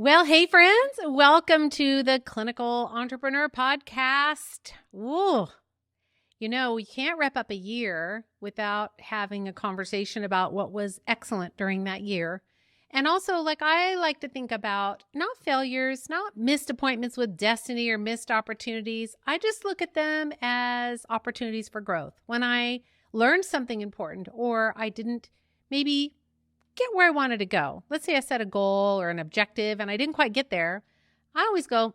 Well, hey friends, welcome to the Clinical Entrepreneur Podcast. Ooh, we can't wrap up a year without having a conversation about what was excellent during that year. And also, I like to think about not failures, not missed appointments with destiny or missed opportunities. I just look at them as opportunities for growth. When I learned something important or I didn't maybe get where I wanted to go. Let's say I set a goal or an objective and I didn't quite get there. I always go,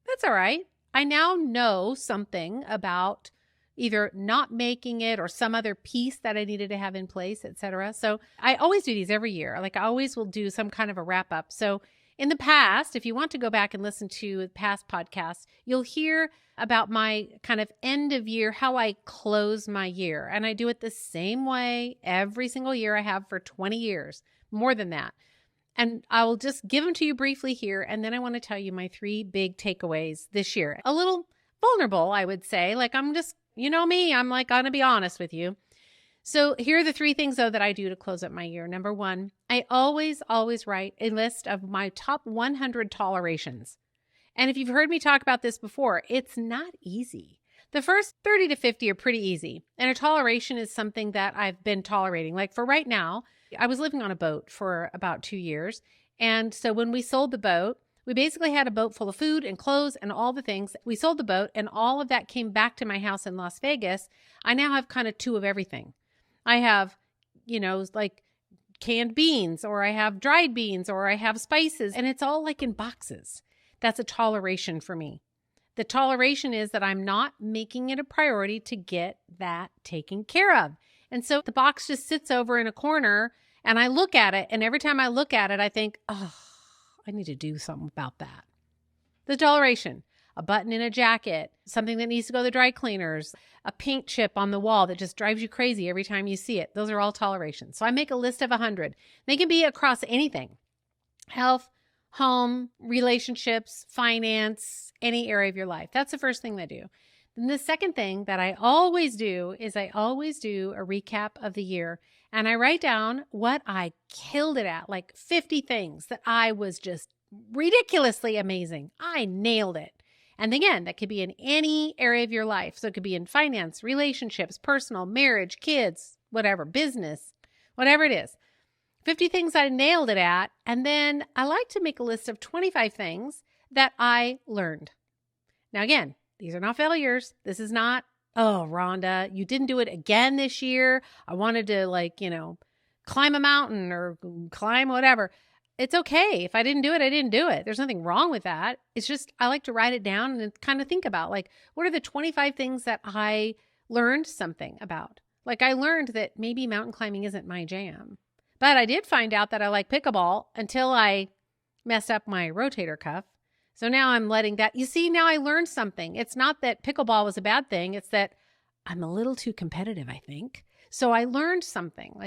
that's all right. I now know something about either not making it or some other piece that I needed to have in place, etc. So I always do these every year. I always will do some kind of a wrap up. So in the past, if you want to go back and listen to past podcasts, you'll hear about my kind of end of year, how I close my year. And I do it the same way every single year I have for 20 years, more than that. And I will just give them to you briefly here. And then I want to tell you my 3 big takeaways this year. A little vulnerable, I would say. I'm just, you know me, I'm going to be honest with you. So here are the 3 things, though, that I do to close up my year. Number 1, I always write a list of my top 100 tolerations. And if you've heard me talk about this before, it's not easy. The first 30 to 50 are pretty easy. And a toleration is something that I've been tolerating. For right now, I was living on a boat for about 2 years. And so when we sold the boat, we basically had a boat full of food and clothes and all the things. We sold the boat and all of that came back to my house in Las Vegas. I now have kind of 2 of everything. I have, canned beans, or I have dried beans, or I have spices, and it's all in boxes. That's a toleration for me. The toleration is that I'm not making it a priority to get that taken care of. And so the box just sits over in a corner and I look at it. And every time I look at it, I think, oh, I need to do something about that. The toleration, a button in a jacket, something that needs to go to the dry cleaners, a paint chip on the wall that just drives you crazy every time you see it. Those are all tolerations. So I make a list of 100. They can be across anything: health, home, relationships, finance, any area of your life. That's the first thing I do. Then the second thing that I always do is I always do a recap of the year. And I write down what I killed it at, 50 things that I was just ridiculously amazing. I nailed it. And again, that could be in any area of your life. So it could be in finance, relationships, personal, marriage, kids, whatever, business, whatever it is. 50 things I nailed it at. And then I like to make a list of 25 things that I learned. Now, again, these are not failures. This is not, oh, Rhonda, you didn't do it again this year. I wanted to climb a mountain or climb whatever. It's okay. If I didn't do it, I didn't do it. There's nothing wrong with that. It's just, I like to write it down and kind of think about what are the 25 things that I learned something about? I learned that maybe mountain climbing isn't my jam. But I did find out that I like pickleball until I messed up my rotator cuff. So now I'm letting that, you see, now I learned something. It's not that pickleball was a bad thing. It's that I'm a little too competitive, I think. So I learned something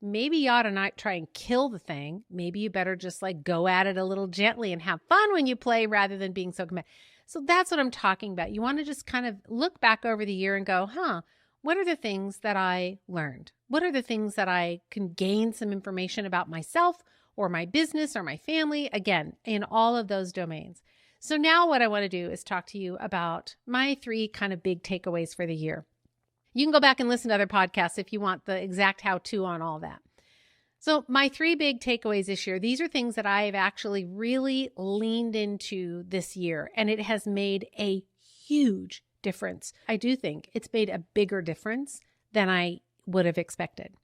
maybe you ought to not try and kill the thing. Maybe you better just go at it a little gently and have fun when you play rather than being so competitive. So that's what I'm talking about. You want to just kind of look back over the year and go, what are the things that I learned? What are the things that I can gain some information about myself or my business or my family? Again, in all of those domains. So now what I want to do is talk to you about my 3 kind of big takeaways for the year. You can go back and listen to other podcasts if you want the exact how-to on all that. So my 3 big takeaways this year, these are things that I have actually really leaned into this year, and it has made a huge difference. I do think it's made a bigger difference than I would have expected.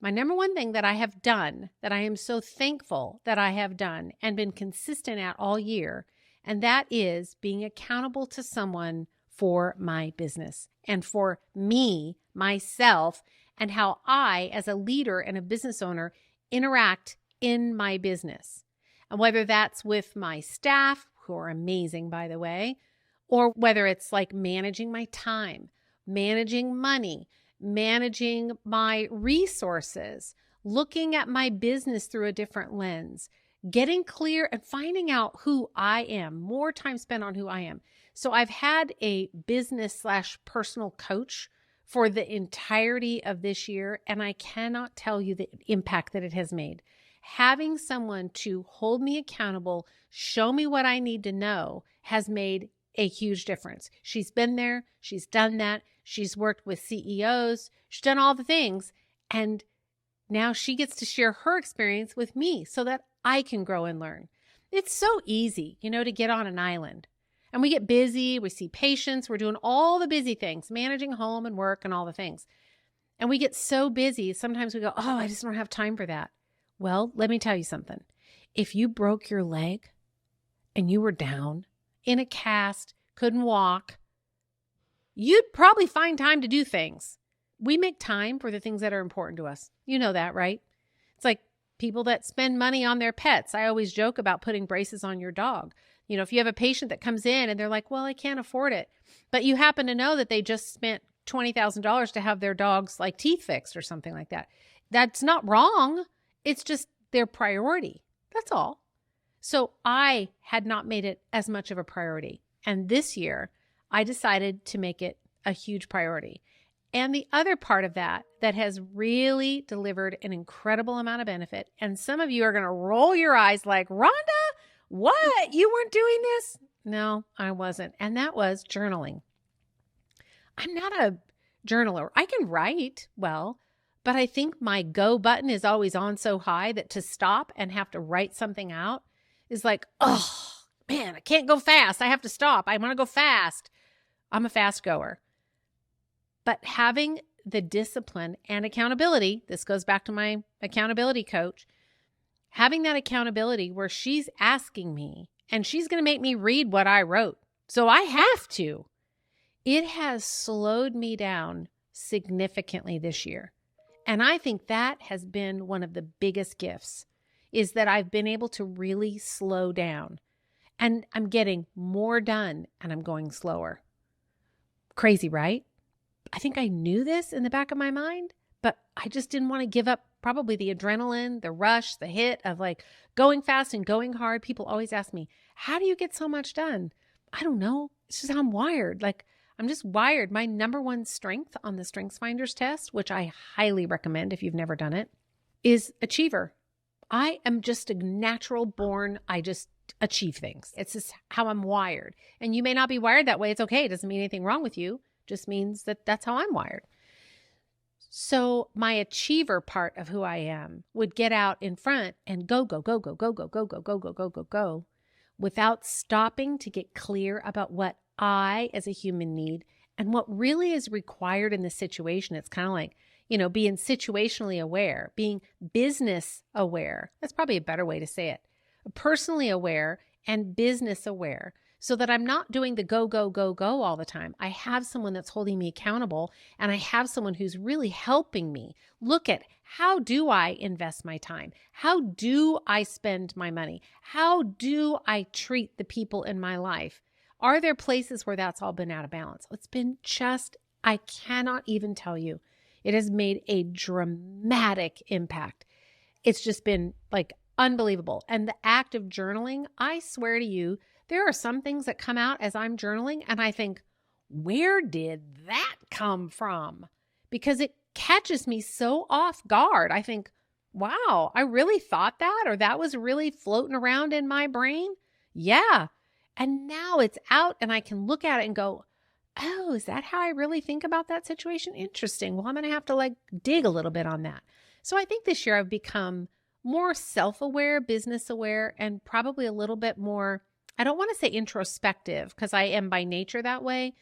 My number 1 thing that I have done, that I am so thankful that I have done and been consistent at all year, and that is being accountable to someone for my business and for me, myself, and how I, as a leader and a business owner, interact in my business. And whether that's with my staff, who are amazing, by the way, or whether it's managing my time, managing money, managing my resources, looking at my business through a different lens, getting clear and finding out who I am, more time spent on who I am. So I've had a business/personal coach for the entirety of this year, and I cannot tell you the impact that it has made. having someone to hold me accountable, show me what I need to know has made a huge difference. She's been there. She's done that. She's worked with CEOs. She's done all the things. And now she gets to share her experience with me so that I can grow and learn. It's so easy, to get on an island. And we get busy. We see patients. We're doing all the busy things, managing home and work and all the things. And we get so busy. Sometimes we go, oh, I just don't have time for that. Well, let me tell you something. If you broke your leg and you were down in a cast, couldn't walk, you'd probably find time to do things. We make time for the things that are important to us. You know that, right? It's like people that spend money on their pets. I always joke about putting braces on your dog. If you have a patient that comes in and they're like, well, I can't afford it, but you happen to know that they just spent $20,000 to have their dog's teeth fixed or something like that. That's not wrong. It's just their priority. That's all. So I had not made it as much of a priority. And this year I decided to make it a huge priority. And the other part of that has really delivered an incredible amount of benefit. And some of you are going to roll your eyes like, Rhonda, what? You weren't doing this? No, I wasn't. And that was journaling. I'm not a journaler. I can write well, but I think my go button is always on so high that to stop and have to write something out is like, oh man, I can't go fast. I have to stop. I want to go fast. I'm a fast goer. But having the discipline and accountability, this goes back to my accountability coach, having that accountability where she's asking me and she's going to make me read what I wrote. So I have to. It has slowed me down significantly this year. And I think that has been one of the biggest gifts, is that I've been able to really slow down. And I'm getting more done and I'm going slower. Crazy, right? I think I knew this in the back of my mind, but I just didn't want to give up probably the adrenaline, the rush, the hit of going fast and going hard. People always ask me, how do you get so much done? I don't know. It's just how I'm wired. I'm just wired. My number one strength on the StrengthsFinders test, which I highly recommend if you've never done it, is achiever. I am just a natural born, I just achieve things. It's just how I'm wired. And you may not be wired that way. It's okay. It doesn't mean anything wrong with you. It just means that that's how I'm wired. So my achiever part of who I am would get out in front and go, go, go, go, go, go, go, go, go, go, go, go, go, without stopping to get clear about what I, as a human, need and what really is required in the situation. It's kind of like, being situationally aware, being business aware. That's probably a better way to say it. Personally aware and business aware, so that I'm not doing the go, go, go, go all the time. I have someone that's holding me accountable, and I have someone who's really helping me look at, how do I invest my time? How do I spend my money? How do I treat the people in my life? Are there places where that's all been out of balance? It's been I cannot even tell you. It has made a dramatic impact. It's just been unbelievable. And the act of journaling, I swear to you, there are some things that come out as I'm journaling and I think, where did that come from? Because it catches me so off guard. I think, wow, I really thought that, or that was really floating around in my brain. Yeah. And now it's out and I can look at it and go, oh, is that how I really think about that situation? Interesting. Well, I'm going to have to dig a little bit on that. So I think this year I've become more self-aware, business aware, and probably a little bit more, I don't want to say introspective because I am by nature that way,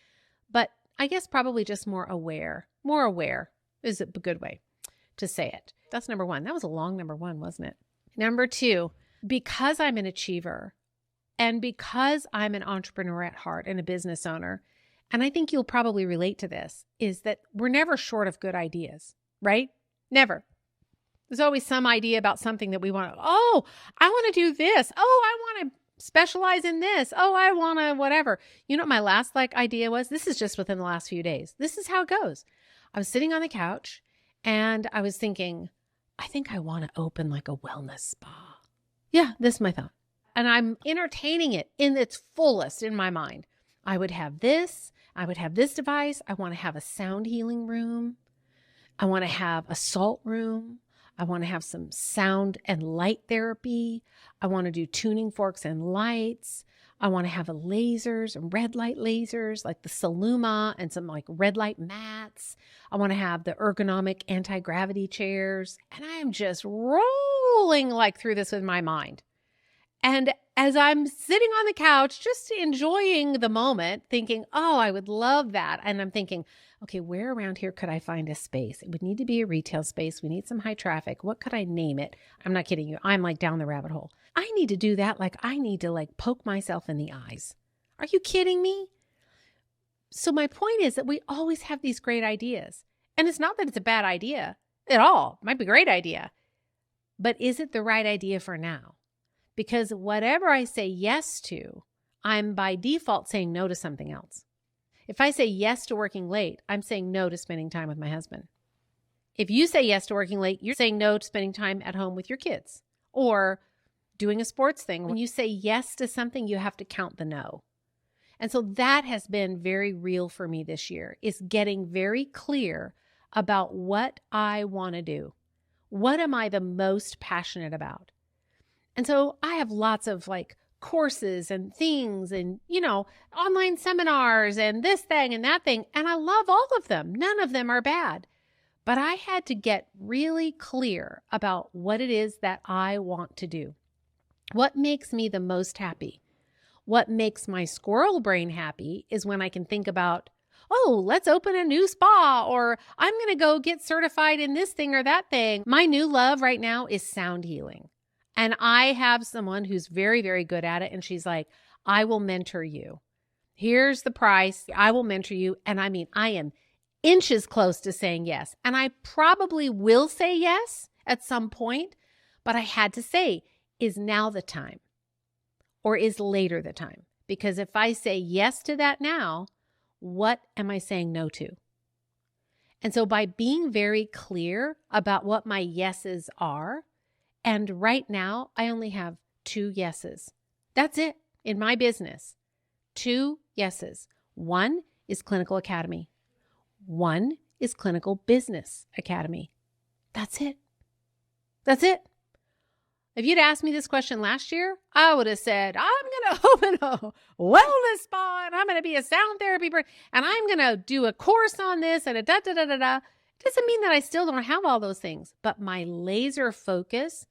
but I guess probably just more aware. More aware is a good way to say it. That's number one. That was a long number one, wasn't it? Number two, because I'm an achiever and because I'm an entrepreneur at heart and a business owner, and I think you'll probably relate to this, is that we're never short of good ideas, right? Never. There's always some idea about something that we want to, oh, I want to do this. Oh, I want to specialize in this. Oh, I want to whatever. You know what my last idea was? This is just within the last few days. This is how it goes. I was sitting on the couch and I was thinking, I think I want to open a wellness spa. Yeah, this is my thought. And I'm entertaining it in its fullest in my mind. I would have this device. I want to have a sound healing room. I want to have a salt room. I want to have some sound and light therapy. I want to do tuning forks and lights. I want to have lasers and red light lasers like the Saluma and some like red light mats. I want to have the ergonomic anti-gravity chairs. And I am just rolling like through this with my mind. And as I'm sitting on the couch, just enjoying the moment, thinking, oh, I would love that. And I'm thinking, okay, where around here could I find a space? It would need to be a retail space. We need some high traffic. What could I name it? I'm not kidding you. I'm like down the rabbit hole. I need to do that. Like I need to like poke myself in the eyes. Are you kidding me? So my point is that we always have these great ideas. And it's not that it's a bad idea at all. It might be a great idea. But is it the right idea for now? Because whatever I say yes to, I'm by default saying no to something else. If I say yes to working late, I'm saying no to spending time with my husband. If you say yes to working late, you're saying no to spending time at home with your kids or doing a sports thing. When you say yes to something, you have to count the no. And so that has been very real for me this year, is getting very clear about what I want to do. What am I the most passionate about? And so I have lots of like courses and things and, online seminars and this thing and that thing. And I love all of them. None of them are bad. But I had to get really clear about what it is that I want to do. What makes me the most happy? What makes my squirrel brain happy is when I can think about, oh, let's open a new spa, or I'm going to go get certified in this thing or that thing. My new love right now is sound healing. And I have someone who's very, very good at it. And she's like, I will mentor you. Here's the price. I will mentor you. And I mean, I am inches close to saying yes. And I probably will say yes at some point. But I had to say, is now the time? Or is later the time? Because if I say yes to that now, what am I saying no to? And so by being very clear about what my yeses are, and right now, I only have 2 yeses. That's it in my business. 2 yeses. One is Clinical Academy. One is Clinical Business Academy. That's it. That's it. If you'd asked me this question last year, I would have said, I'm going to open a wellness spa and I'm going to be a sound therapy and I'm going to do a course on this and a da-da-da-da-da. Doesn't mean that I still don't have all those things, but my laser focus,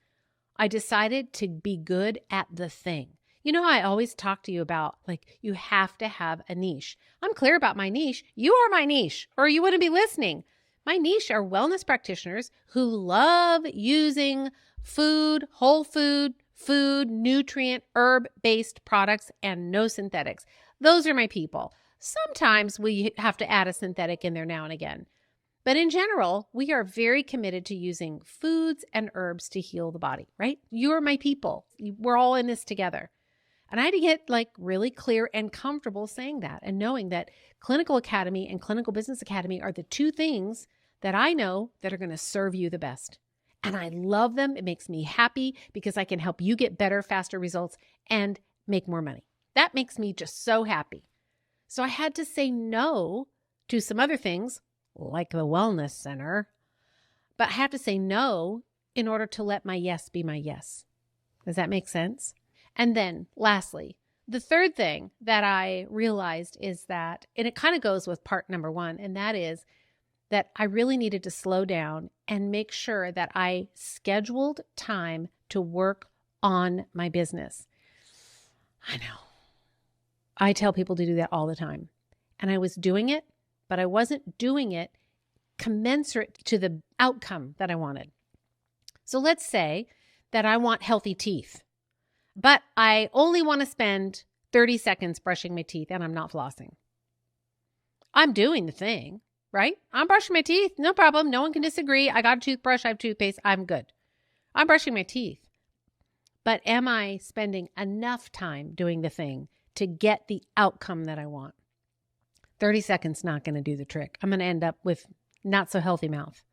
I decided to be good at the thing. I always talk to you about, like, you have to have a niche. I'm clear about my niche. You are my niche, or you wouldn't be listening. My niche are wellness practitioners who love using food, whole food, nutrient, herb-based products, and no synthetics. Those are my people. Sometimes we have to add a synthetic in there now and again. But in general, we are very committed to using foods and herbs to heal the body, right? You are my people. We're all in this together. And I had to get like really clear and comfortable saying that and knowing that Clinical Academy and Clinical Business Academy are the 2 things that I know that are going to serve you the best. And I love them. It makes me happy because I can help you get better, faster results and make more money. That makes me just so happy. So I had to say no to some other things, like the wellness center, but I have to say no in order to let my yes be my yes. Does that make sense? And then lastly, the third thing that I realized is that, and it kind of goes with part number 1, and that is that I really needed to slow down and make sure that I scheduled time to work on my business. I know. I tell people to do that all the time. And I was doing it, but I wasn't doing it commensurate to the outcome that I wanted. So let's say that I want healthy teeth, but I only want to spend 30 seconds brushing my teeth and I'm not flossing. I'm doing the thing, right? I'm brushing my teeth, no problem. No one can disagree. I got a toothbrush, I have toothpaste, I'm good. I'm brushing my teeth. But am I spending enough time doing the thing to get the outcome that I want? 30 seconds not going to do the trick. I'm going to end up with not so healthy mouth.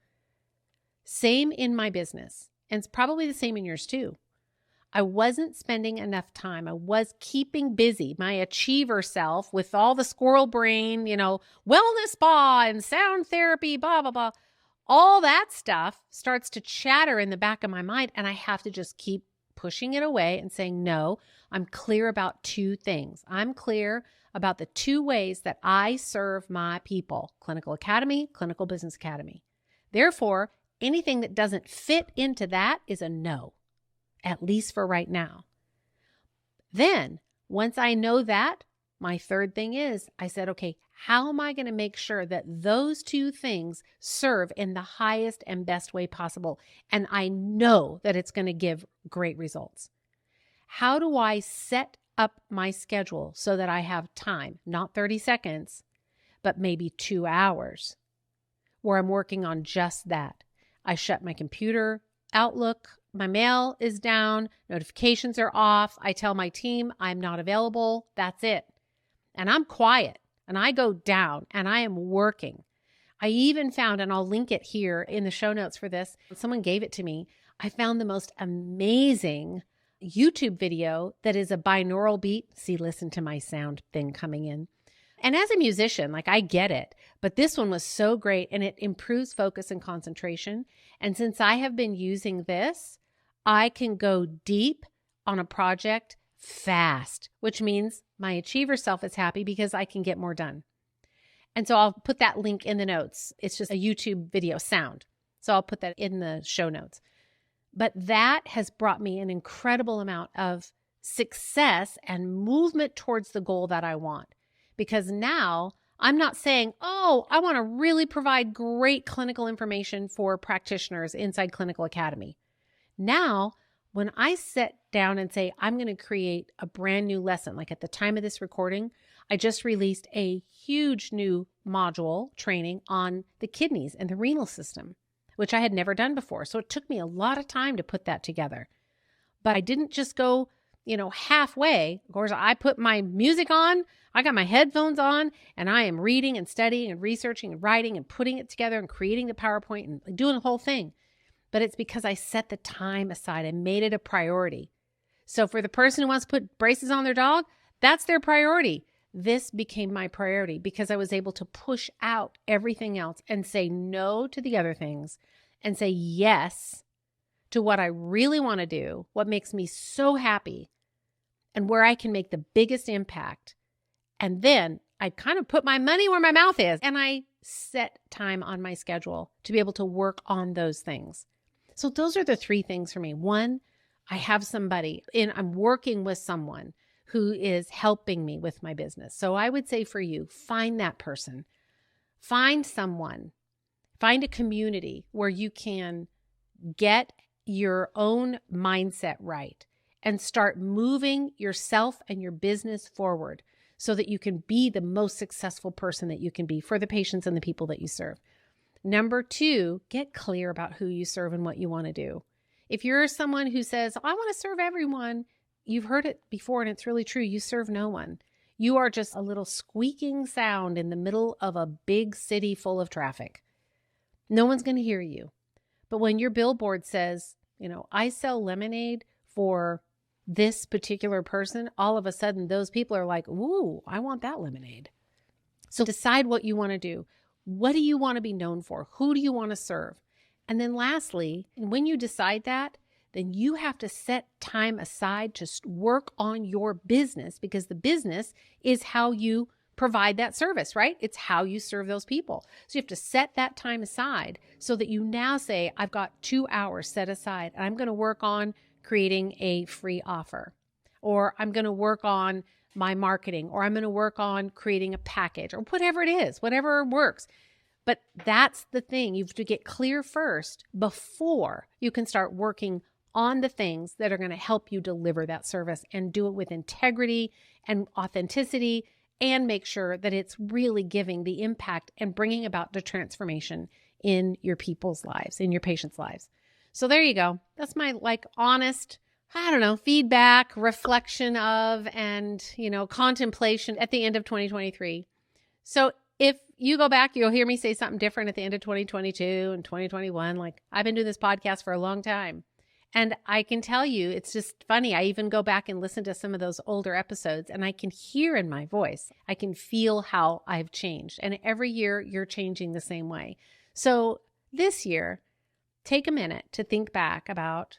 Same in my business. And it's probably the same in yours too. I wasn't spending enough time. I was keeping busy my achiever self with all the squirrel brain, wellness spa and sound therapy, blah, blah, blah. all that stuff starts to chatter in the back of my mind, and I have to just keep pushing it away and saying, no, I'm clear about two things. I'm clear about the two ways that I serve my people: Clinical Academy, Clinical Business Academy. Therefore, anything that doesn't fit into that is a no, at least for right now. Then, once I know that, my third thing is, I said, okay, how am I going to make sure that those two things serve in the highest and best way possible? And I know that it's going to give great results. How do I set up my schedule so that I have time, not 30 seconds, but maybe 2 hours, where I'm working on just that? I shut my computer, Outlook, my mail is down, notifications are off. I tell my team I'm not available. That's it. And I'm quiet and I go down and I am working. I even found, and I'll link it here in the show notes for this, someone gave it to me. I found the most amazing YouTube video that is a binaural beat. See, listen to my sound thing coming in. And as a musician, like, I get it, but this one was so great and it improves focus and concentration. And since I have been using this, I can go deep on a project fast, which means my achiever self is happy because I can get more done. And so I'll put that link in the notes. It's just a YouTube video sound. So I'll put that in the show notes. But that has brought me an incredible amount of success and movement towards the goal that I want. Because now I'm not saying, oh, I want to really provide great clinical information for practitioners inside Clinical Academy. Now, when I sit down and say, I'm going to create a brand new lesson, like at the time of this recording, I just released a huge new module training on the kidneys and the renal system, which I had never done before. So it took me a lot of time to put that together. But I didn't just go, halfway. Of course, I put my music on, I got my headphones on, and I am reading and studying and researching and writing and putting it together and creating the PowerPoint and doing the whole thing. But it's because I set the time aside and made it a priority. So for the person who wants to put braces on their dog, that's their priority. This became my priority because I was able to push out everything else and say no to the other things and say yes to what I really want to do, what makes me so happy, and where I can make the biggest impact. And then I kind of put my money where my mouth is, and I set time on my schedule to be able to work on those things. So those are the three things for me. One, I have somebody, and I'm working with someone who is helping me with my business. So I would say for you, find that person. Find someone. Find a community where you can get your own mindset right and start moving yourself and your business forward so that you can be the most successful person that you can be for the patients and the people that you serve. Number two, get clear about who you serve and what you want to do. If you're someone who says, I want to serve everyone, you've heard it before and it's really true. You serve no one. You are just a little squeaking sound in the middle of a big city full of traffic. No one's going to hear you. But when your billboard says, I sell lemonade for this particular person, all of a sudden those people are like, ooh, I want that lemonade. So decide what you want to do. What do you want to be known for? Who do you want to serve? And then lastly, when you decide that, then you have to set time aside to work on your business, because the business is how you provide that service, right? It's how you serve those people. So you have to set that time aside so that you now say, I've got 2 hours set aside and I'm going to work on creating a free offer, or I'm going to work on my marketing, or I'm going to work on creating a package, or whatever it is, whatever works. But that's the thing. You have to get clear first before you can start working on the things that are going to help you deliver that service, and do it with integrity and authenticity, and make sure that it's really giving the impact and bringing about the transformation in your people's lives, in your patients' lives. So there you go. That's my honest, feedback, reflection of, and, contemplation at the end of 2023. So if you go back, you'll hear me say something different at the end of 2022 and 2021. I've been doing this podcast for a long time. And I can tell you, it's just funny. I even go back and listen to some of those older episodes, and I can hear in my voice, I can feel how I've changed. And every year you're changing the same way. So this year, take a minute to think back about,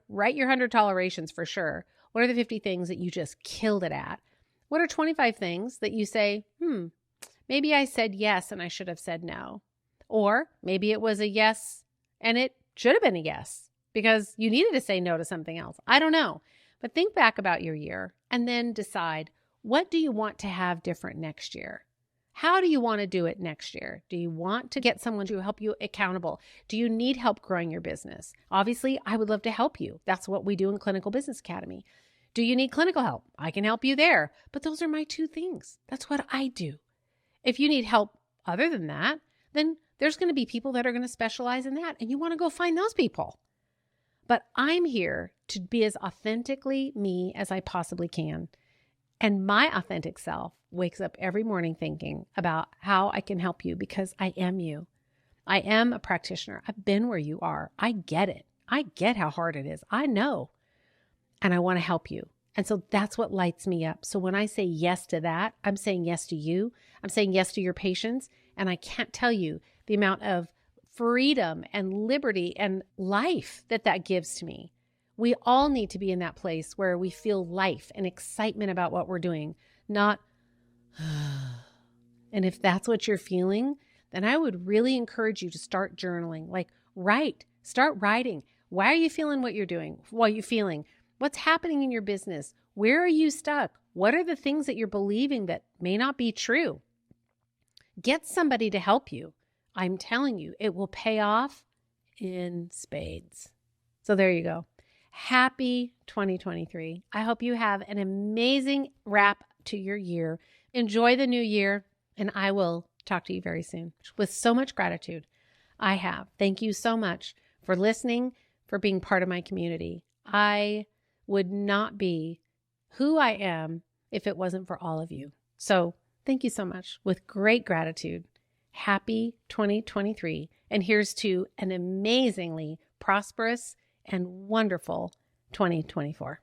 write your 100 tolerations for sure. What are the 50 things that you just killed it at? What are 25 things that you say, maybe I said yes and I should have said no? Or maybe it was a yes and it should have been a yes because you needed to say no to something else. I don't know. But think back about your year and then decide, what do you want to have different next year? How do you want to do it next year? Do you want to get someone to help you accountable? Do you need help growing your business? Obviously, I would love to help you. That's what we do in Clinical Business Academy. Do you need clinical help? I can help you there. But those are my two things. That's what I do. If you need help other than that, then there's going to be people that are going to specialize in that, and you want to go find those people. But I'm here to be as authentically me as I possibly can. And my authentic self wakes up every morning thinking about how I can help you because I am you. I am a practitioner. I've been where you are. I get it. I get how hard it is. I know. And I want to help you. And so that's what lights me up. So when I say yes to that, I'm saying yes to you. I'm saying yes to your patients. And I can't tell you the amount of freedom and liberty and life that gives to me. We all need to be in that place where we feel life and excitement about what we're doing, not, and if that's what you're feeling, then I would really encourage you to start journaling, start writing. Why are you feeling what you're doing? What are you feeling? What's happening in your business? Where are you stuck? What are the things that you're believing that may not be true? Get somebody to help you. I'm telling you, it will pay off in spades. So there you go. Happy 2023. I hope you have an amazing wrap to your year. Enjoy the new year, and I will talk to you very soon. With so much gratitude, I have. Thank you so much for listening, for being part of my community. I would not be who I am if it wasn't for all of you. So thank you so much. With great gratitude, happy 2023. And here's to an amazingly prosperous and wonderful 2024.